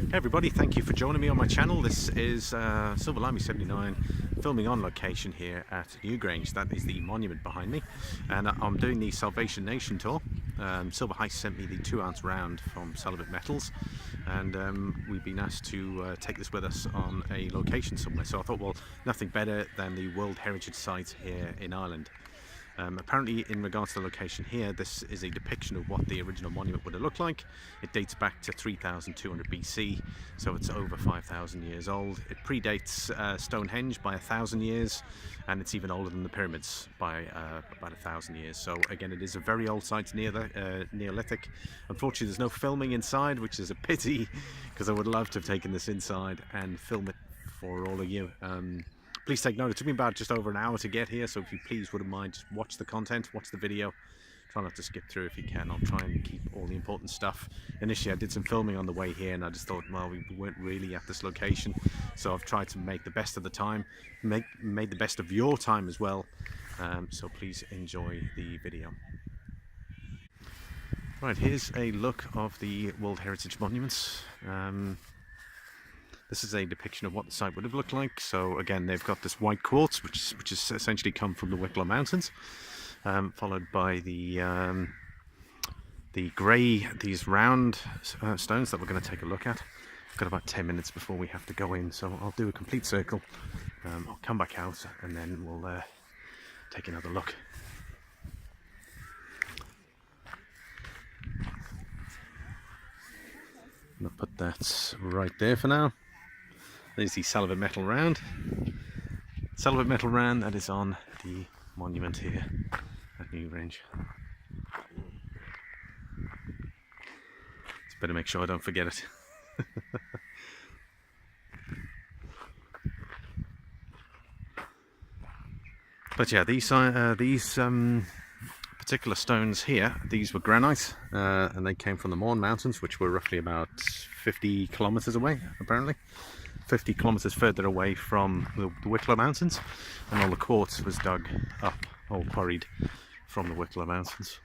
Hey everybody, thank you for joining me on my channel. This is Silver Limey 79 filming on location here at Newgrange. That is the monument behind me, and I'm doing the Salvation Nation tour. Silver Heist sent me the 2-ounce round from Salivate Metals, and we've been asked to take this with us on a location somewhere. So I thought, well, nothing better than the World Heritage Site here in Ireland. Apparently, in regards to the location here, this is a depiction of what the original monument would have looked like. It dates back to 3200 BC, so it's over 5,000 years old. It predates Stonehenge by 1,000 years, and it's even older than the pyramids by about 1,000 years. So again, it is a very old site, Neolithic. Unfortunately, there's no filming inside, which is a pity, because I would love to have taken this inside and film it for all of you. Please take note, it took me about just over an hour to get here, so if you please wouldn't mind, just watch the content, watch the video. Try not to skip through if you can. I'll try and keep all the important stuff. Initially I did some filming on the way here and I just thought, well, we weren't really at this location, so I've tried to make the best of the time, made the best of your time as well, so please enjoy the video. Right, here's a look of the World Heritage Monuments. This is a depiction of what the site would have looked like. So again, they've got this white quartz, which has essentially come from the Wicklow Mountains, followed by the grey, these round stones that we're going to take a look at. We've got about 10 minutes before we have to go in, so I'll do a complete circle. I'll come back out and then we'll take another look. I'll put that right there for now. There's the Salivate metal round. Salivate metal round that is on the monument here at Newgrange. It's better make sure I don't forget it. But yeah, these particular stones here, these were granite, and they came from the Mourne Mountains, which were roughly about 50 kilometers away, apparently. 50 kilometers further away from the Wicklow Mountains, and all the quartz was dug up, all quarried from the Wicklow Mountains.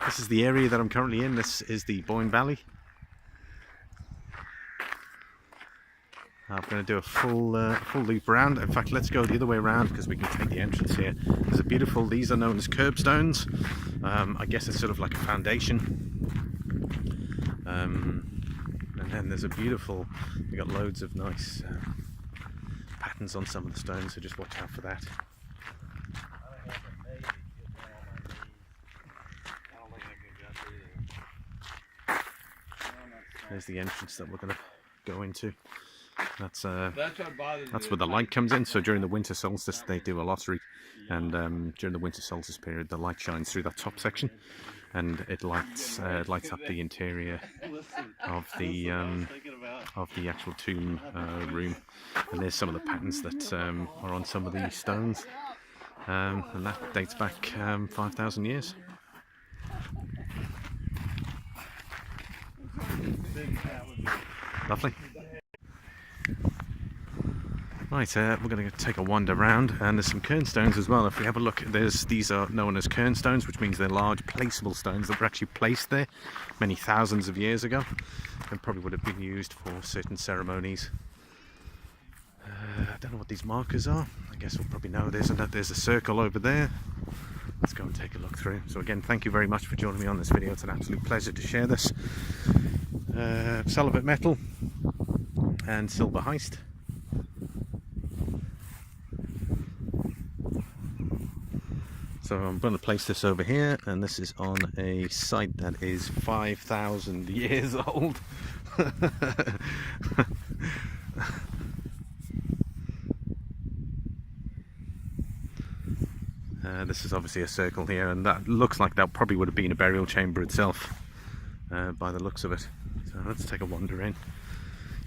This is the area that I'm currently in. This is the Boyne Valley. I'm going to do a full loop around. In fact, let's go the other way around because we can take the entrance here. There's a beautiful, these are known as curbstones. I guess it's sort of like a foundation. And then there's a beautiful, we got loads of nice patterns on some of the stones, so just watch out for that. There's the entrance that we're going to go into. That's where the light comes in. So during the winter solstice they do a lottery, and during the winter solstice period the light shines through that top section, and it lights up the interior of the actual tomb room. And there's some of the patterns that are on some of these stones, and that dates back 5,000 years. Lovely. Right, we're going to take a wander around, and there's some kernstones as well. If we have a look, these are known as kernstones, which means they're large placeable stones that were actually placed there many thousands of years ago, and probably would have been used for certain ceremonies. I don't know what these markers are. I guess we'll probably know. There's a circle over there. Let's go and take a look through. So again, thank you very much for joining me on this video. It's an absolute pleasure to share this. Salivate metal and Silver Heist. So I'm going to place this over here, and this is on a site that is 5,000 years old. This is obviously a circle here, and that looks like that probably would have been a burial chamber itself, by the looks of it. So let's take a wander in.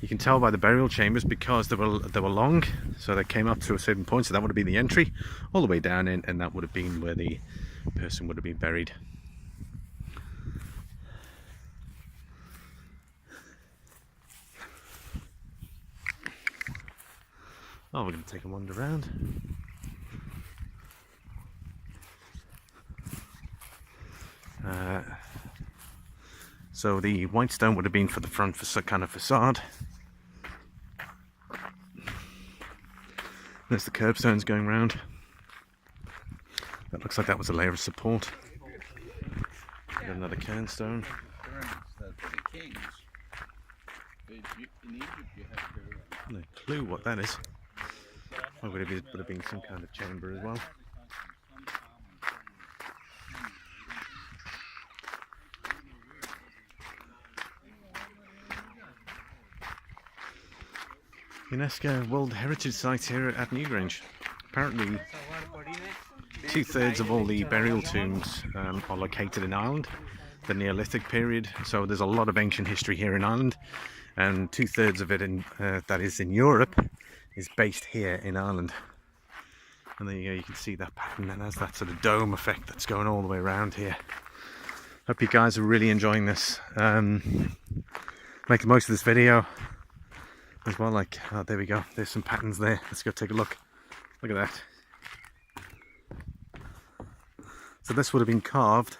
You can tell by the burial chambers because they were long, so they came up to a certain point, so that would have been the entry, all the way down in, and that would have been where the person would have been buried. Oh, we're going to take a wander around. So the white stone would have been for the front kind of facade. There's the curbstones going round. That looks like that was a layer of support. Got another cairnstone. No clue what that is. Oh, would have been some kind of chamber as well. UNESCO World Heritage Site here at Newgrange. Apparently 2/3 of all the burial tombs are located in Ireland, the Neolithic period, so there's a lot of ancient history here in Ireland, and 2/3 of it that is in Europe is based here in Ireland. And there you go, you can see that pattern, and there's that sort of dome effect that's going all the way around here. Hope you guys are really enjoying this. Make the most of this video as well. Like, oh, there we go, there's some patterns there. Let's go take a look. Look at that. So this would have been carved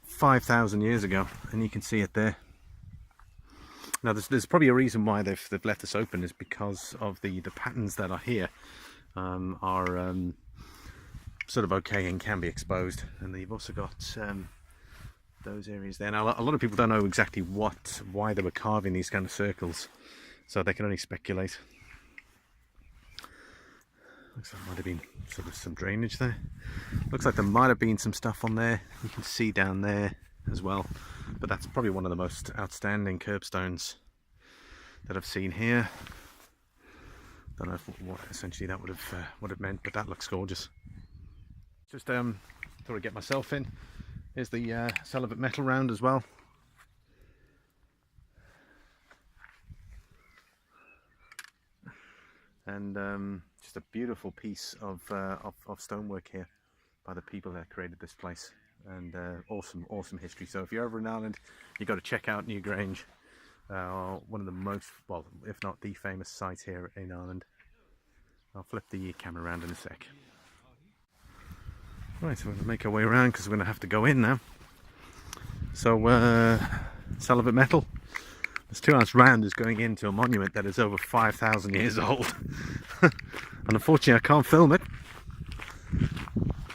5,000 years ago, and you can see it there. Now there's probably a reason why they've left this open, is because of the patterns that are here are sort of okay and can be exposed. And you've also got those areas there. Now a lot of people don't know exactly why they were carving these kind of circles, so they can only speculate. Looks like there might have been sort of some drainage there. Looks like there might have been some stuff on there. You can see down there as well. But that's probably one of the most outstanding curbstones that I've seen here. Don't know what essentially that would have meant, but that looks gorgeous. Just thought I'd get myself in. Here's the Salivate metal round as well. And just a beautiful piece of stonework here by the people that created this place, and awesome history. So if you're over in Ireland, you've got to check out Newgrange, one of the most, well, if not the famous site here in Ireland. I'll flip the camera around in a sec. Right, so we're going to make our way around because we're going to have to go in now. So Salivate metal. This 2 ounce round is going into a monument that is over 5,000 years old. And unfortunately I can't film it,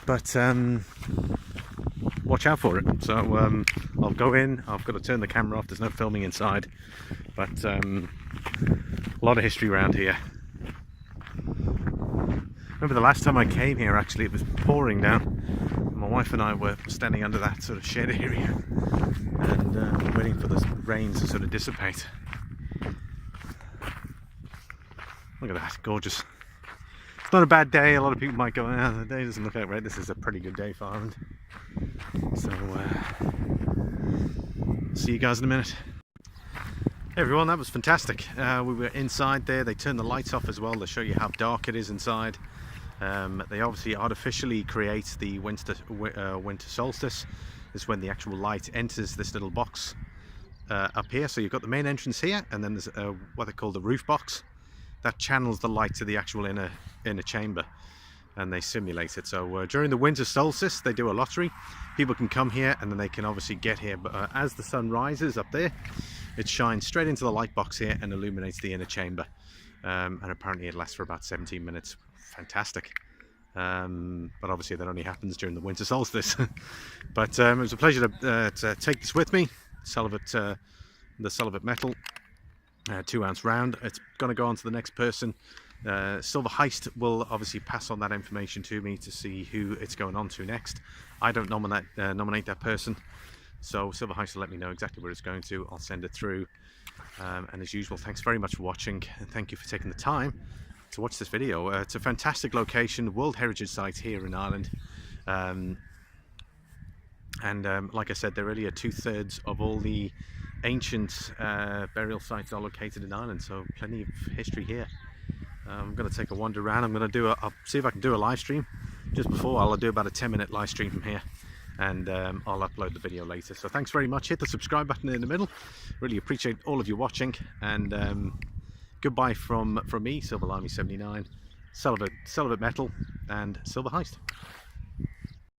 but watch out for it. So I'll go in. I've got to turn the camera off, there's no filming inside, but a lot of history around here. Remember the last time I came here, actually it was pouring down. My wife and I were standing under that sort of shed area and waiting for the rain to sort of dissipate. Look at that, gorgeous. It's not a bad day. A lot of people might go, the day doesn't look like right. This is a pretty good day for Ireland. So see you guys in a minute. Hey everyone, that was fantastic. We were inside there. They turned the lights off as well to show you how dark it is inside. They obviously artificially create the winter solstice. This is when the actual light enters this little box up here. So you've got the main entrance here, and then there's what they call the roof box that channels the light to the actual inner chamber, and they simulate it. So during the winter solstice they do a lottery. People can come here and then they can obviously get here, but as the sun rises up there, it shines straight into the light box here and illuminates the inner chamber, and apparently it lasts for about 17 minutes. Fantastic. But obviously that only happens during the winter solstice. But it was a pleasure to take this with me. The Salivate metal 2 ounce round. It's going to go on to the next person. Silver Heist will obviously pass on that information to me to see who it's going on to next. I don't nominate that person, so Silver Heist will let me know exactly where it's going to. I'll send it through, and as usual, thanks very much for watching, and thank you for taking the time to watch this video. It's a fantastic location, World Heritage Site here in Ireland, and like I said, there really are 2/3 of all the ancient burial sites are located in Ireland, so plenty of history here. I'm going to take a wander around. I'll see if I can do a live stream just before. I'll do about a 10-minute live stream from here, and I'll upload the video later. So thanks very much. Hit the subscribe button in the middle. Really appreciate all of you watching, and goodbye from me, Silver Army 79, Salivate metal, and Silver Heist.